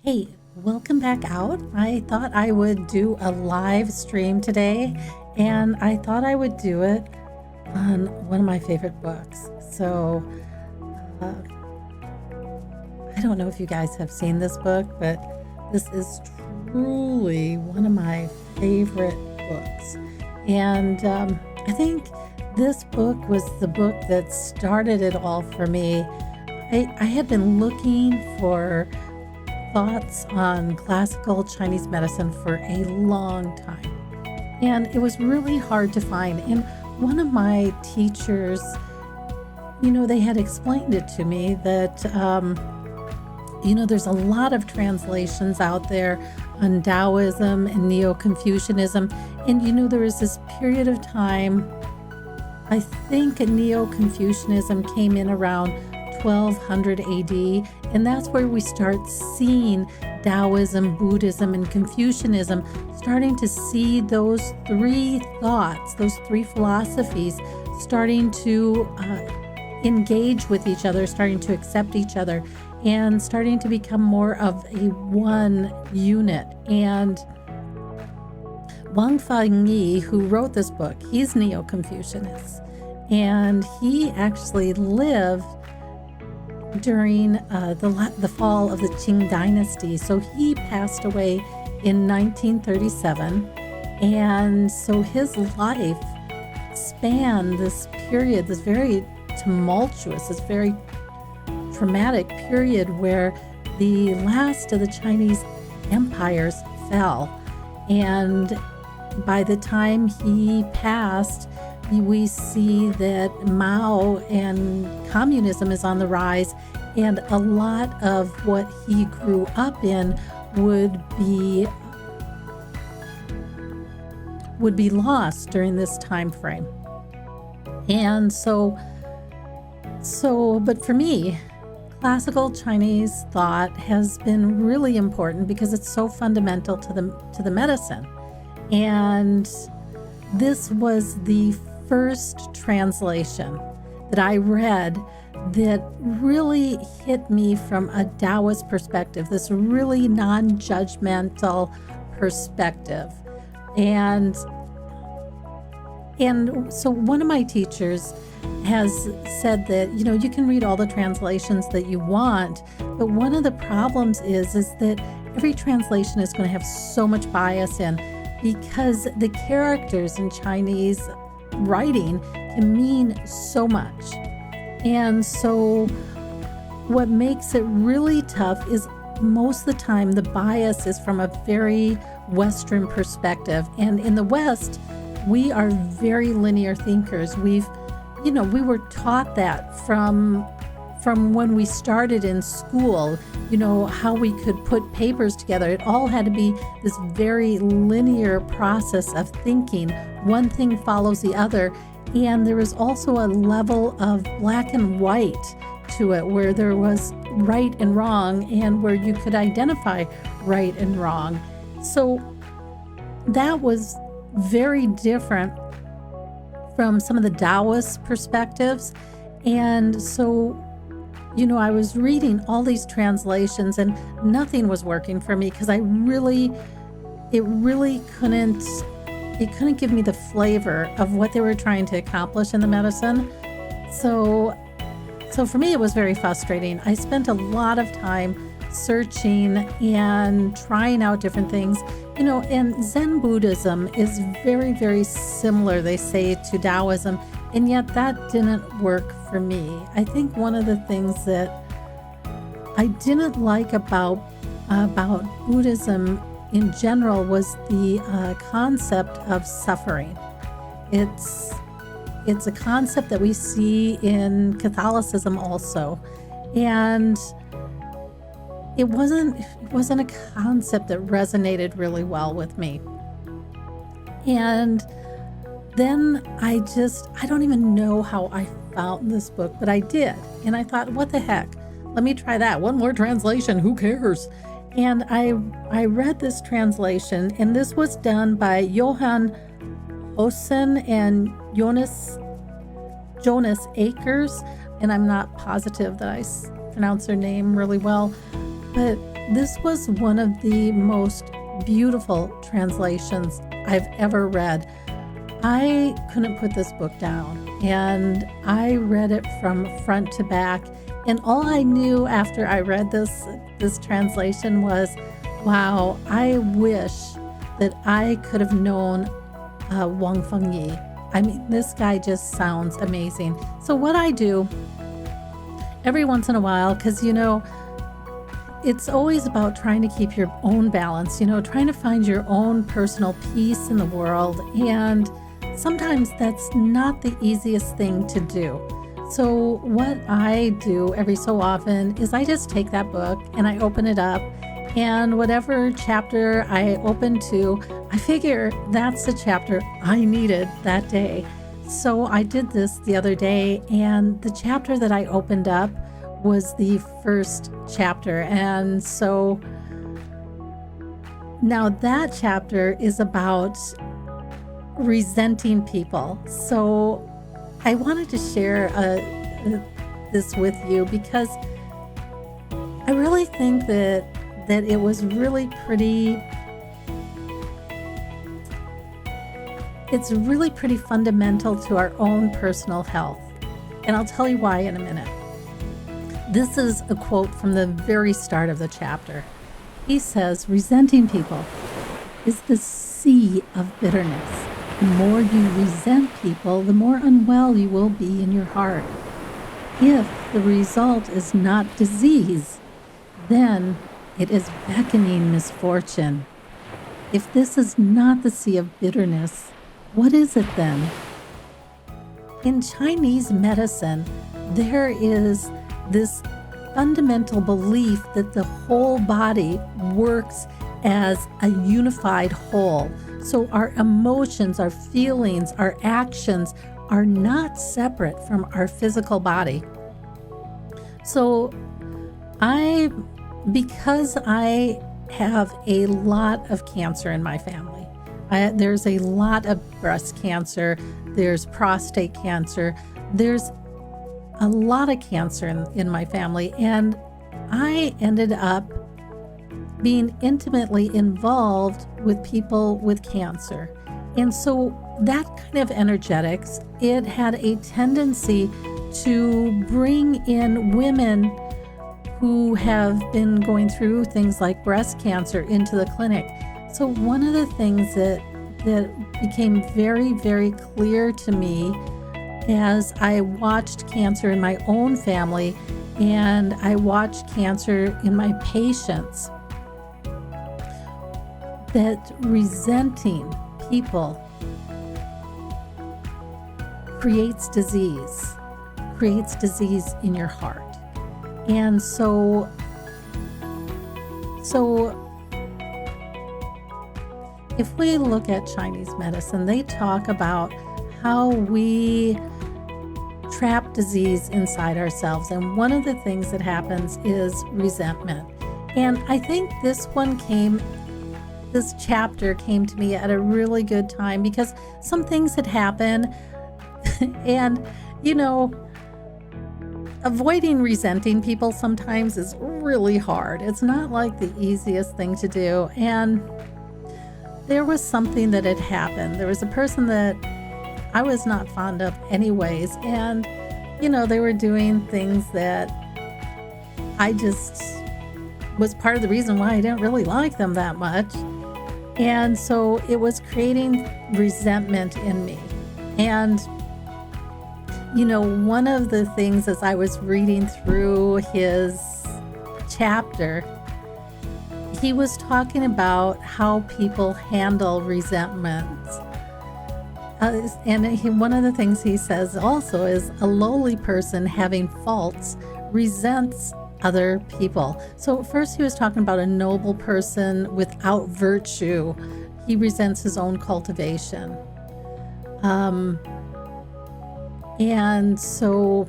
Hey, welcome back out. I thought I would do a live stream today, and I thought I would do it on one of my favorite books. Uh, I don't know if you guys have seen this book, but this is truly one of my favorite books. And I think this book was the book that started it all for me. I had been looking for thoughts on classical Chinese medicine for a long time, and it was really hard to find. And one of my teachers, they had explained it to me that, there's a lot of translations out there on Taoism and Neo-Confucianism. And, there was this period of time, I think Neo-Confucianism came in around 1200 AD, and that's where we start seeing Taoism, Buddhism, and Confucianism starting to see those three thoughts, those three philosophies starting to engage with each other, starting to accept each other, and starting to become more of a one unit. And Wang Fangyi, who wrote this book, he's Neo-Confucianist, and he actually lived during the fall of the Qing dynasty. So he passed away in 1937, and so his life spanned this period, this very tumultuous, this very traumatic period where the last of the Chinese empires fell. And by the time he passed, we see that Mao and communism is on the rise, and a lot of what he grew up in would be lost during this time frame. And but for me, classical Chinese thought has been really important because it's so fundamental to the medicine. And this was the first translation that I read that really hit me from a Taoist perspective, this really non-judgmental perspective. And so one of my teachers has said that, you can read all the translations that you want, but one of the problems is that every translation is going to have so much bias in, because the characters in Chinese writing can mean so much. And so what makes it really tough is most of the time the bias is from a very Western perspective. And in the West, we are very linear thinkers. We were taught that from when we started in school, how we could put papers together. It all had to be this very linear process of thinking. One thing follows the other. And there was also a level of black and white to it, where there was right and wrong, and where you could identify right and wrong. So that was very different from some of the Taoist perspectives. And so I was reading all these translations, and nothing was working for me, because it really couldn't give me the flavor of what they were trying to accomplish in the medicine. So for me, it was very frustrating. I spent a lot of time searching and trying out different things, and Zen Buddhism is very, very similar, they say, to Taoism. And yet that didn't work for me. I think one of the things that I didn't like about Buddhism in general was the concept of suffering. It's a concept that we see in Catholicism also. And it wasn't a concept that resonated really well with me. And then I don't even know how I found this book, but I did. And I thought, what the heck? Let me try that. One more translation, who cares? And I read this translation, and this was done by Johann Hosen and Jonas Akers. And I'm not positive that I pronounce their name really well. But this was one of the most beautiful translations I've ever read. I couldn't put this book down, and I read it from front to back. And all I knew after I read this translation was, wow, I wish that I could have known Wang Fengyi. I mean, this guy just sounds amazing. So what I do every once in a while, because it's always about trying to keep your own balance, trying to find your own personal peace in the world. And sometimes that's not the easiest thing to do. So what I do every so often is I just take that book and I open it up, and whatever chapter I open to, I figure that's the chapter I needed that day. So I did this the other day, and the chapter that I opened up was the first chapter. And so now that chapter is about resenting people. So I wanted to share this with you because I really think that it was really pretty. It's really pretty fundamental to our own personal health. And I'll tell you why in a minute. This is a quote from the very start of the chapter. He says, "Resenting people is the sea of bitterness. The more you resent people, the more unwell you will be in your heart. If the result is not disease, then it is beckoning misfortune. If this is not the sea of bitterness, what is it then?" In Chinese medicine, there is this fundamental belief that the whole body works as a unified whole. So our emotions, our feelings, our actions are not separate from our physical body. So because I have a lot of cancer in my family, there's a lot of breast cancer, there's prostate cancer, there's a lot of cancer in my family, and I ended up being intimately involved with people with cancer. And so that kind of energetics, it had a tendency to bring in women who have been going through things like breast cancer into the clinic. So one of the things that became very, very clear to me as I watched cancer in my own family and I watched cancer in my patients, that resenting people creates disease in your heart. And so if we look at Chinese medicine, they talk about how we trap disease inside ourselves. And one of the things that happens is resentment. And I think this chapter came to me at a really good time because some things had happened and, avoiding resenting people sometimes is really hard. It's not like the easiest thing to do. And there was something that had happened. There was a person that I was not fond of anyways. And, they were doing things that I just was part of the reason why I didn't really like them that much. And so it was creating resentment in me. And, one of the things as I was reading through his chapter, he was talking about how people handle resentment. One of the things he says also is a lowly person having faults resents other people. So first he was talking about a noble person without virtue. He resents his own cultivation. And so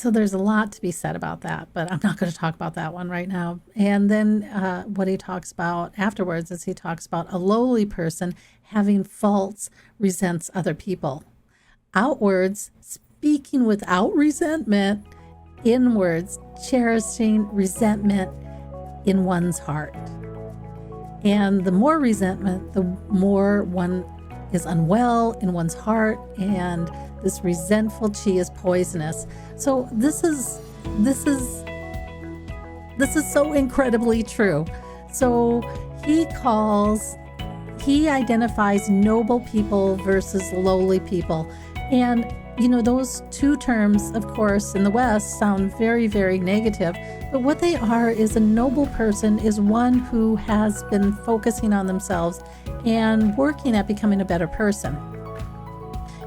there's a lot to be said about that, but I'm not going to talk about that one right now. And then what he talks about afterwards is he talks about a lowly person having faults resents other people. Outwards, speaking without resentment, inwards, cherishing resentment in one's heart. And the more resentment, the more one is unwell in one's heart, and this resentful chi is poisonous. So this is so incredibly true. So he identifies noble people versus lowly people. And those two terms, of course, in the West sound very, very negative, but what they are is a noble person is one who has been focusing on themselves and working at becoming a better person.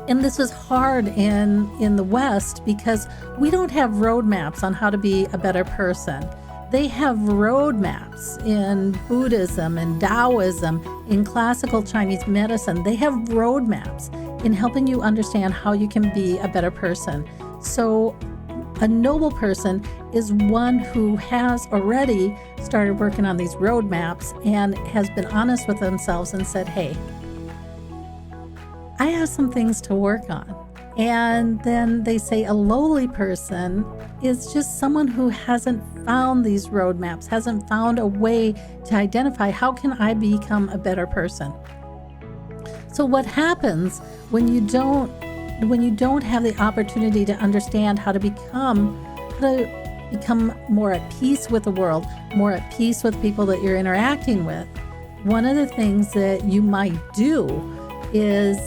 And this is hard in the West because we don't have roadmaps on how to be a better person. They have roadmaps in Buddhism and Taoism, in classical Chinese medicine. They have roadmaps in helping you understand how you can be a better person. So a noble person is one who has already started working on these roadmaps and has been honest with themselves and said, hey, I have some things to work on. And then they say a lowly person is just someone who hasn't found these roadmaps, hasn't found a way to identify how can I become a better person. So what happens when you don't have the opportunity to understand how to become more at peace with the world, more at peace with people that you're interacting with? One of the things that you might do is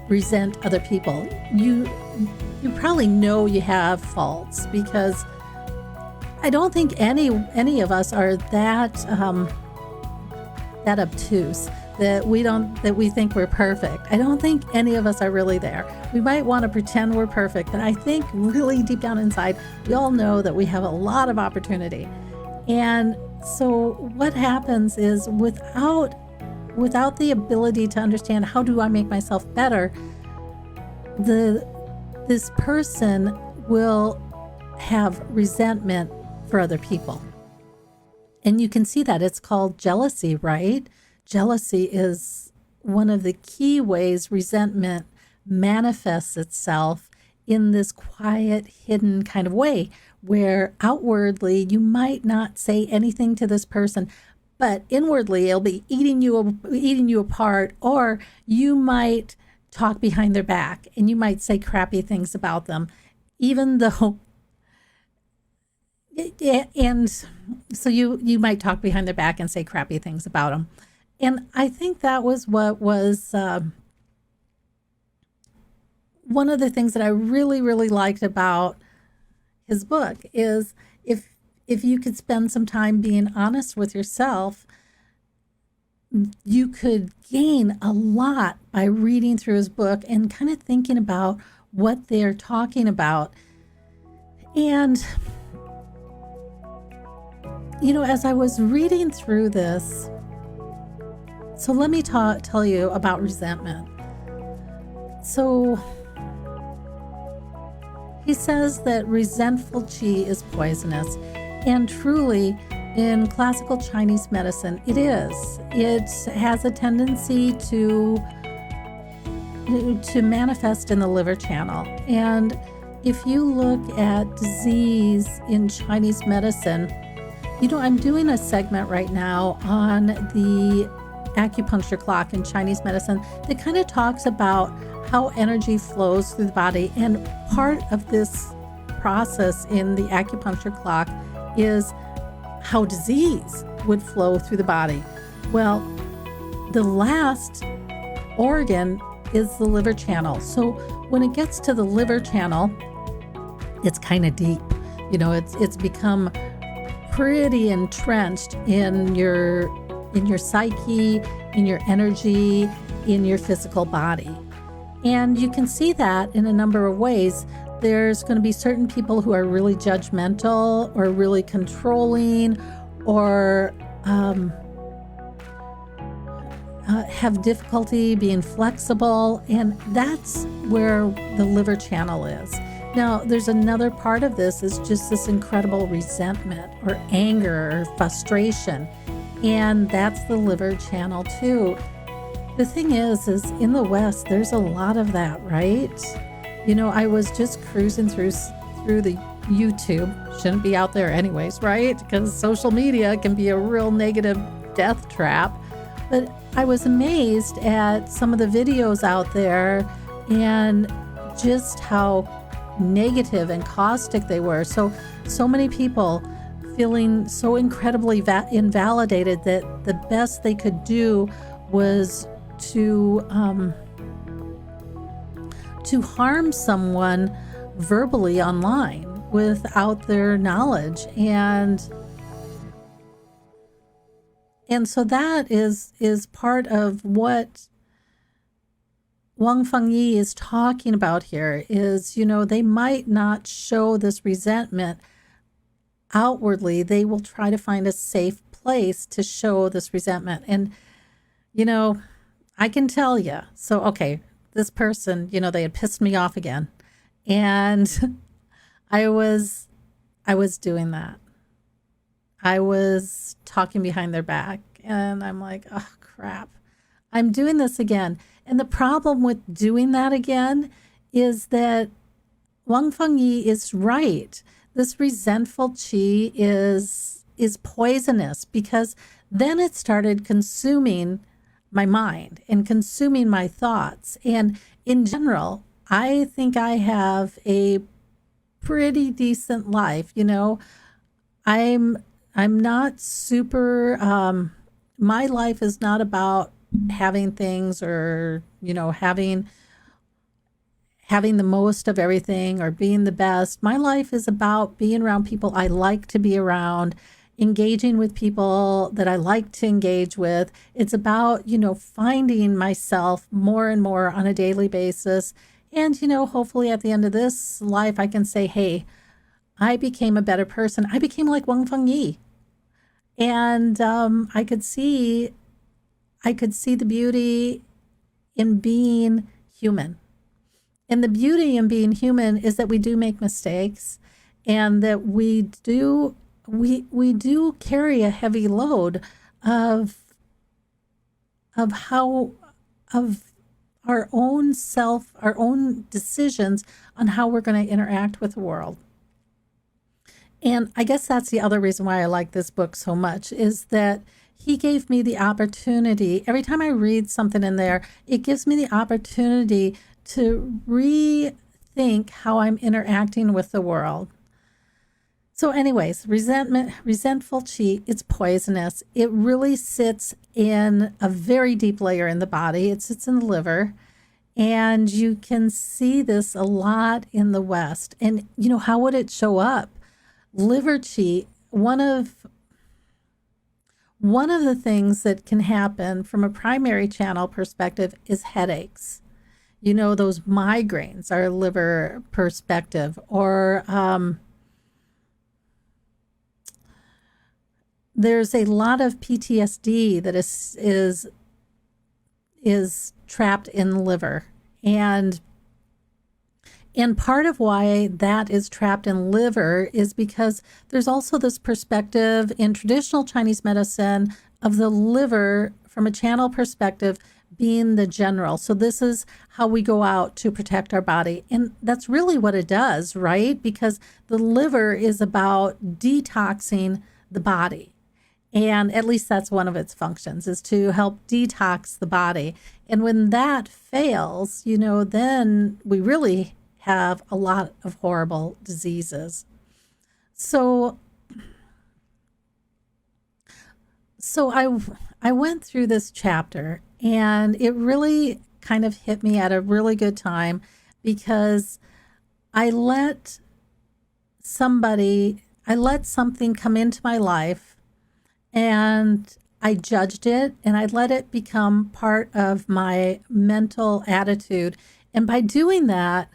resent other people. You probably know you have faults, because I don't think any of us are that obtuse that we think we're perfect. I don't think any of us are really there. We might want to pretend we're perfect, but I think really deep down inside, we all know that we have a lot of opportunity. And so what happens is without the ability to understand how do I make myself better, this person will have resentment for other people. And you can see that it's called jealousy, right? Jealousy is one of the key ways resentment manifests itself in this quiet, hidden kind of way, where outwardly you might not say anything to this person, but inwardly it'll be eating you apart, or you might talk behind their back and you might say crappy things about them, even though, and so you might talk behind their back and say crappy things about them. And I think that was what was one of the things that I really, really liked about his book is if you could spend some time being honest with yourself, you could gain a lot by reading through his book and kind of thinking about what they're talking about. And, as I was reading through this, so let me tell you about resentment. So he says that resentful chi is poisonous, and truly, in classical Chinese medicine, it is. It has a tendency to manifest in the liver channel. And if you look at disease in Chinese medicine, I'm doing a segment right now on the acupuncture clock in Chinese medicine that kind of talks about how energy flows through the body. And part of this process in the acupuncture clock is how disease would flow through the body. Well, the last organ is the liver channel. So when it gets to the liver channel, it's kind of deep. It's become pretty entrenched in your psyche, in your energy, in your physical body. And you can see that in a number of ways. There's going to be certain people who are really judgmental or really controlling, or have difficulty being flexible, and that's where the liver channel is. Now, there's another part of this is just this incredible resentment or anger or frustration, and that's the liver channel too. The thing is in the West, there's a lot of that, right? I was just cruising through the YouTube. Shouldn't be out there anyways, right? Because social media can be a real negative death trap. But I was amazed at some of the videos out there and just how negative and caustic they were. So many people feeling so incredibly invalidated that the best they could do was to harm someone verbally online without their knowledge. And so that is part of what Wang Fengyi is talking about here is, they might not show this resentment outwardly. They will try to find a safe place to show this resentment. And, I can tell you, so, okay, this person, they had pissed me off again. And I was doing that. I was talking behind their back, and I'm like, oh, crap, I'm doing this again. And the problem with doing that again is that Wang Fengyi is right. This resentful qi is poisonous, because then it started consuming my mind and consuming my thoughts. And in general, I think I have a pretty decent life. I'm not super, my life is not about having things or, having the most of everything or being the best. My life is about being around people I like to be around, engaging with people that I like to engage with. It's about, finding myself more and more on a daily basis. And, hopefully at the end of this life, I can say, hey, I became a better person. I became like Wang Fengyi. And I could see the beauty in being human. And the beauty in being human is that we do make mistakes, and that we do carry a heavy load of our own self, our own decisions on how we're going to interact with the world. And I guess that's the other reason why I like this book so much, is that he gave me the opportunity. Every time I read something in there, it gives me the opportunity to rethink how I'm interacting with the world. So anyways, resentful qi, it's poisonous. It really sits in a very deep layer in the body. It sits in the liver. And you can see this a lot in the West. And, how would it show up? Liver qi, one of the things that can happen from a primary channel perspective is headaches. Those migraines are liver perspective, or there's a lot of PTSD that is trapped in the liver. And part of why that is trapped in liver is because there's also this perspective in traditional Chinese medicine of the liver from a channel perspective being the general. So this is how we go out to protect our body. And that's really what it does, right? Because the liver is about detoxing the body. And at least that's one of its functions, is to help detox the body. And when that fails, then we really have a lot of horrible diseases. So I went through this chapter, and it really kind of hit me at a really good time, because I let something come into my life, and I judged it, and I let it become part of my mental attitude. And by doing that,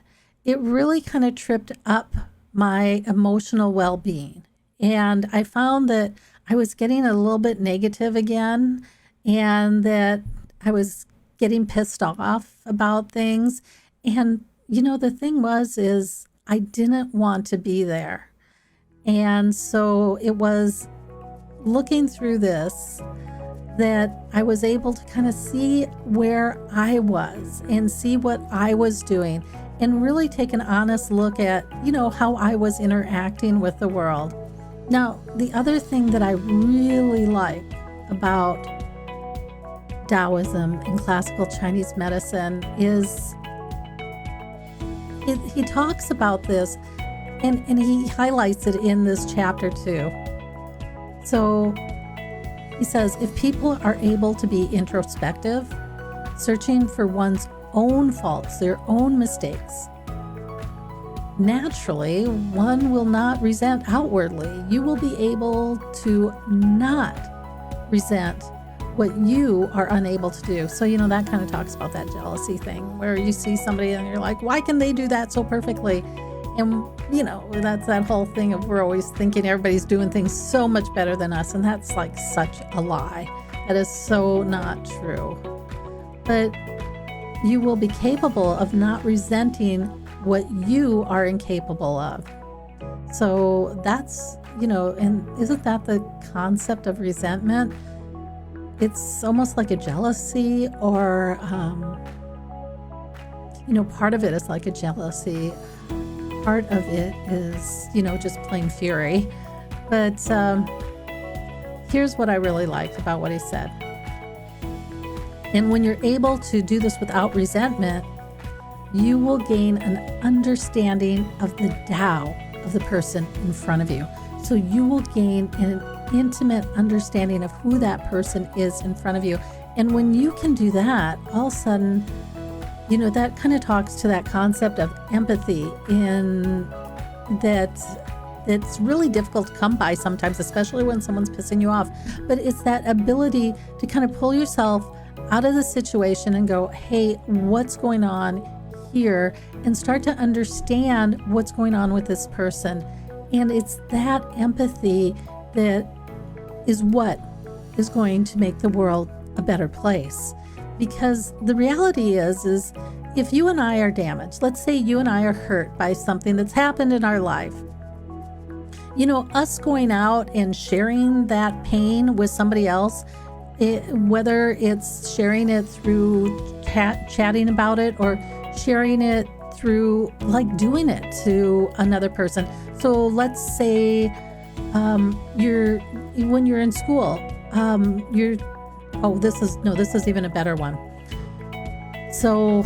it really kind of tripped up my emotional well-being. And I found that I was getting a little bit negative again, and that I was getting pissed off about things. And, the thing is I didn't want to be there. And so it was looking through this that I was able to kind of see where I was and see what I was doing. and really take an honest look at, how I was interacting with the world. Now, the other thing that I really like about Taoism and classical Chinese medicine is he talks about this and he highlights it in this chapter too. So he says, if people are able to be introspective, searching for one's own faults, their own mistakes, naturally, one will not resent outwardly. You will be able to not resent what you are unable to do. So, that kind of talks about that jealousy thing where you see somebody and you're like, why can they do that so perfectly? And, that's that whole thing of we're always thinking everybody's doing things so much better than us. And that's like such a lie. That is so not true. But you will be capable of not resenting what you are incapable of. So that's, and isn't that the concept of resentment? It's almost like a jealousy or, part of it is like a jealousy. Part of it is, just plain fury. But here's what I really liked about what he said. And when you're able to do this without resentment, you will gain an understanding of the Tao of the person in front of you. So you will gain an intimate understanding of who that person is in front of you. And when you can do that, all of a sudden, that kind of talks to that concept of empathy in that it's really difficult to come by sometimes, especially when someone's pissing you off. But it's that ability to kind of pull yourself out of the situation and go, hey, what's going on here? And start to understand what's going on with this person. And it's that empathy that is what is going to make the world a better place. Because the reality is if you and I are damaged, let's say you and I are hurt by something that's happened in our life, us going out and sharing that pain with somebody else, whether it's sharing it through chatting about it or sharing it through like doing it to another person. So let's say when you're in school, this is even a better one. So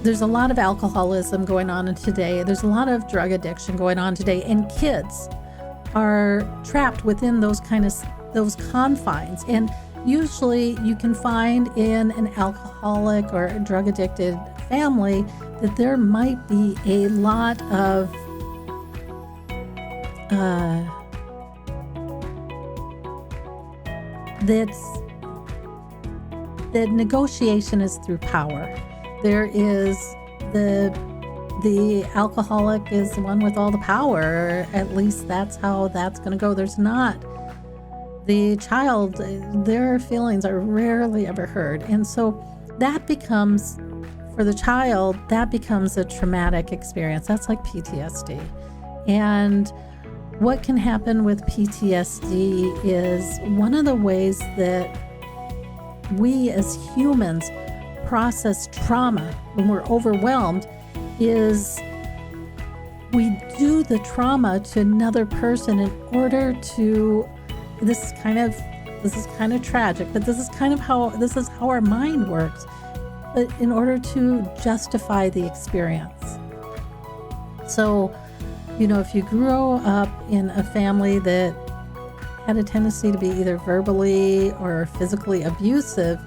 there's a lot of alcoholism going on today. There's a lot of drug addiction going on today, and kids are trapped within those confines. And usually you can find in an alcoholic or a drug addicted family that there might be a lot of that negotiation is through power. There is the alcoholic is the one with all the power. At least that's how that's going to go. There's not the child, their feelings are rarely ever heard. And so that becomes, for the child, that becomes a traumatic experience. That's like PTSD. And what can happen with PTSD is one of the ways that we as humans process trauma when we're overwhelmed is we do the trauma to another person in order to, this is kind of tragic, but this is how our mind works, but in order to justify the experience. So, if you grow up in a family that had a tendency to be either verbally or physically abusive,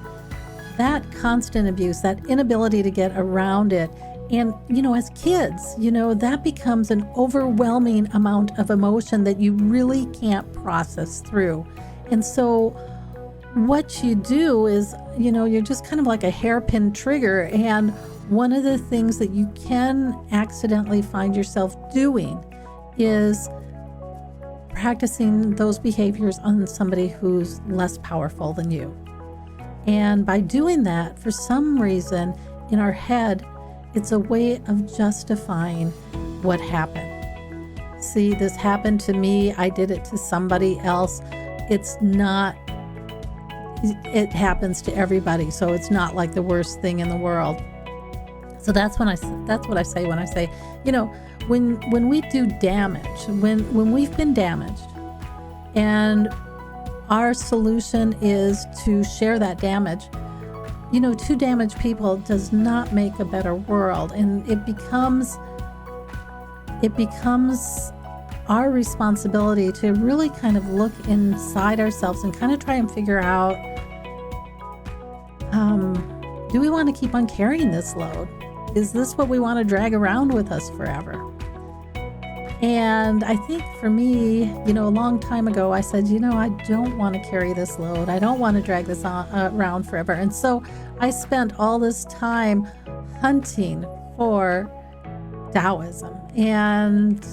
that constant abuse, that inability to get around it, and, as kids, that becomes an overwhelming amount of emotion that you really can't process through. And so what you do is, you're just kind of like a hairpin trigger. And one of the things that you can accidentally find yourself doing is practicing those behaviors on somebody who's less powerful than you. And by doing that, for some reason in our head, it's a way of justifying what happened. See, this happened to me. I did it to somebody else. It's not, it happens to everybody. So it's not like the worst thing in the world. So that's what I say when I say, when we do damage, when we've been damaged, and our solution is to share that damage. Two damaged people does not make a better world, and it becomes our responsibility to really kind of look inside ourselves and kind of try and figure out, do we want to keep on carrying this load? Is this what we want to drag around with us forever? And I think for me, a long time ago, I said, I don't want to carry this load. I don't want to drag this around forever. And so I spent all this time hunting for Taoism. And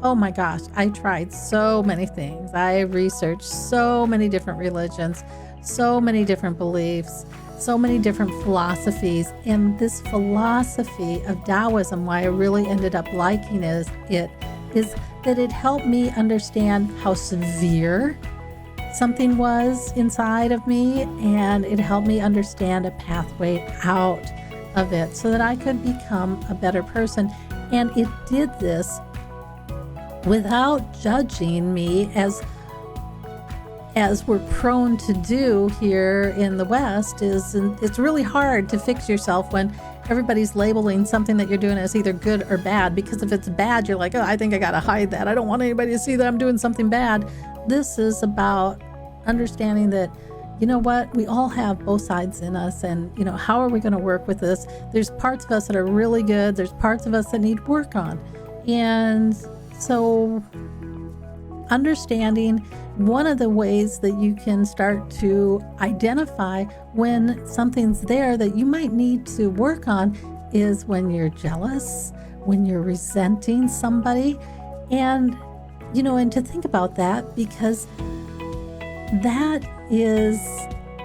oh my gosh, I tried so many things. I researched so many different religions, so many different beliefs, so many different philosophies. And this philosophy of Taoism, why I really ended up liking it, is that it helped me understand how severe something was inside of me, and it helped me understand a pathway out of it so that I could become a better person. And it did this without judging me as we're prone to do here in the West. It's really hard to fix yourself when everybody's labeling something that you're doing as either good or bad, because if it's bad, you're like, oh, I think I gotta hide that. I don't want anybody to see that I'm doing something bad. This is about understanding that, what, we all have both sides in us, and how are we going to work with this? There's parts of us that are really good, there's parts of us that need work on. And so understanding, one of the ways that you can start to identify when something's there that you might need to work on is when you're jealous, when you're resenting somebody. And and to think about that, because that is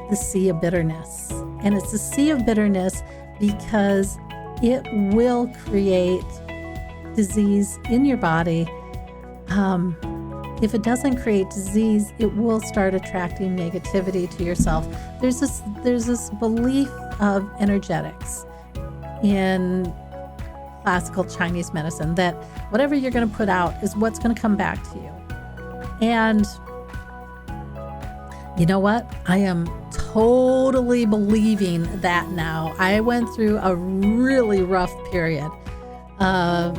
the sea of bitterness. And it's the sea of bitterness because it will create disease in your body. If it doesn't create disease, it will start attracting negativity to yourself. There's this belief of energetics in classical Chinese medicine that whatever you're going to put out is what's going to come back to you. And you know what? I am totally believing that now. I went through a really rough period of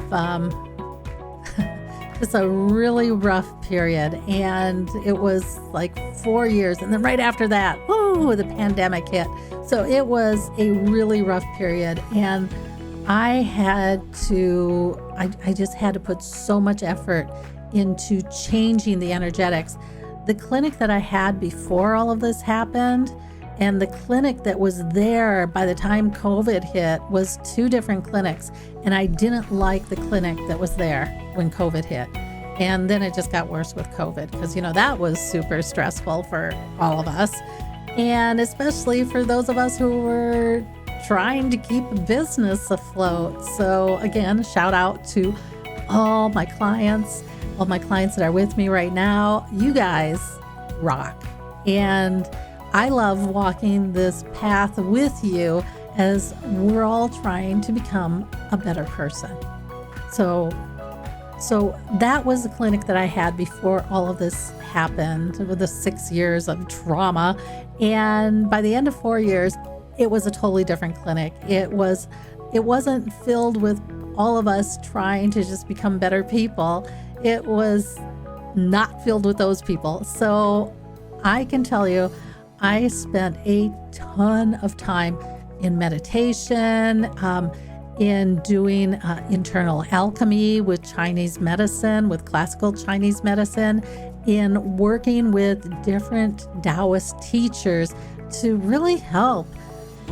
just a really rough period, and it was like 4 years, and then right after that, the pandemic hit. So it was a really rough period, and I just had to put so much effort into changing the energetics. The clinic that I had before all of this happened and the clinic that was there by the time COVID hit was two different clinics. And I didn't like the clinic that was there when COVID hit. And then it just got worse with COVID because, that was super stressful for all of us. And especially for those of us who were trying to keep a business afloat. So again, shout out to all my clients that are with me right now. You guys rock. And I love walking this path with you as we're all trying to become a better person. So that was the clinic that I had before all of this happened, with the 6 years of trauma. And by the end of 4 years, it was a totally different clinic. It wasn't filled with all of us trying to just become better people. It was not filled with those people. So I can tell you, I spent a ton of time in meditation, in doing internal alchemy with Chinese medicine, with classical Chinese medicine, in working with different Taoist teachers to really help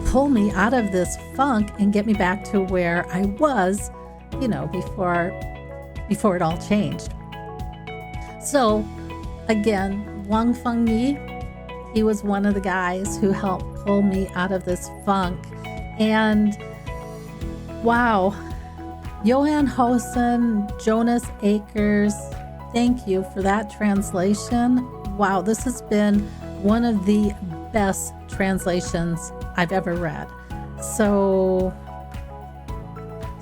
pull me out of this funk and get me back to where I was, before it all changed. So again, Wang Fengyi, he was one of the guys who helped pull me out of this funk. And wow, Johan Hosen, Jonas Akers, thank you for that translation. Wow, this has been one of the best translations I've ever read. So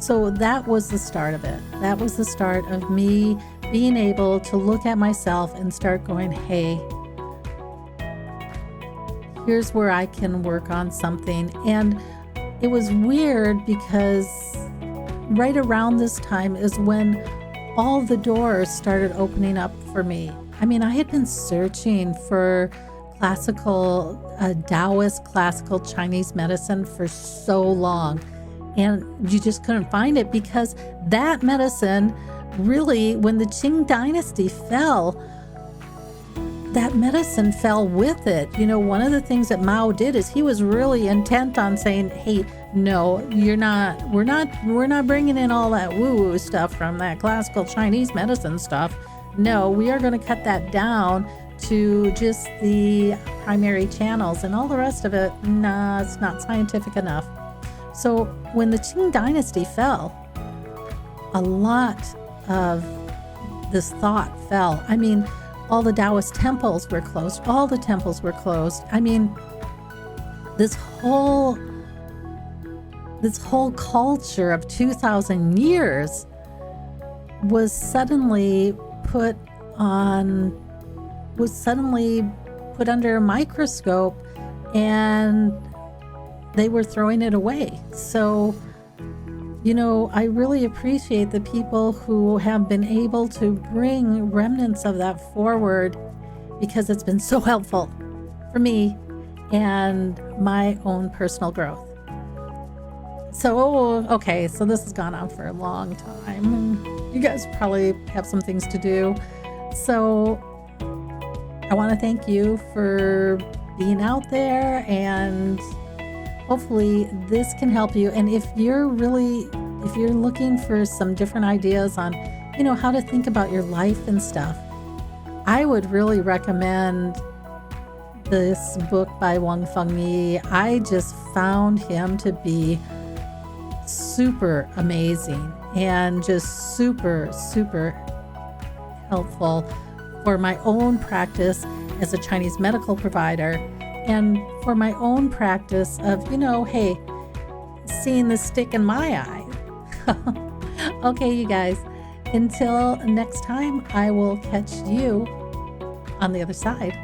So that was the start of it. That was the start of me being able to look at myself and start going, hey, here's where I can work on something. And it was weird because right around this time is when all the doors started opening up for me. I mean, I had been searching for classical, Taoist classical Chinese medicine for so long. And you just couldn't find it because that medicine really, when the Qing dynasty fell, that medicine fell with it. You know, one of the things that Mao did is he was really intent on saying, hey, no, we're not bringing in all that woo-woo stuff from that classical Chinese medicine stuff. No, we are going to cut that down to just the primary channels, and all the rest of it, nah, it's not scientific enough. So when the Qing dynasty fell, a lot of this thought fell. I mean, all the Taoist temples were closed. All the temples were closed. I mean, this whole culture of 2,000 years was suddenly put under a microscope, and they were throwing it away. So, you know, I really appreciate the people who have been able to bring remnants of that forward, because it's been so helpful for me and my own personal growth. So, okay, so this has gone on for a long time, and you guys probably have some things to do. So I want to thank you for being out there, and hopefully this can help you. And if you're looking for some different ideas on, you know, how to think about your life and stuff, I would really recommend this book by Wang Fengyi. I just found him to be super amazing and just super, super helpful for my own practice as a Chinese medical provider, and for my own practice of, you know, hey, seeing the stick in my eye. Okay, you guys, until next time, I will catch you on the other side.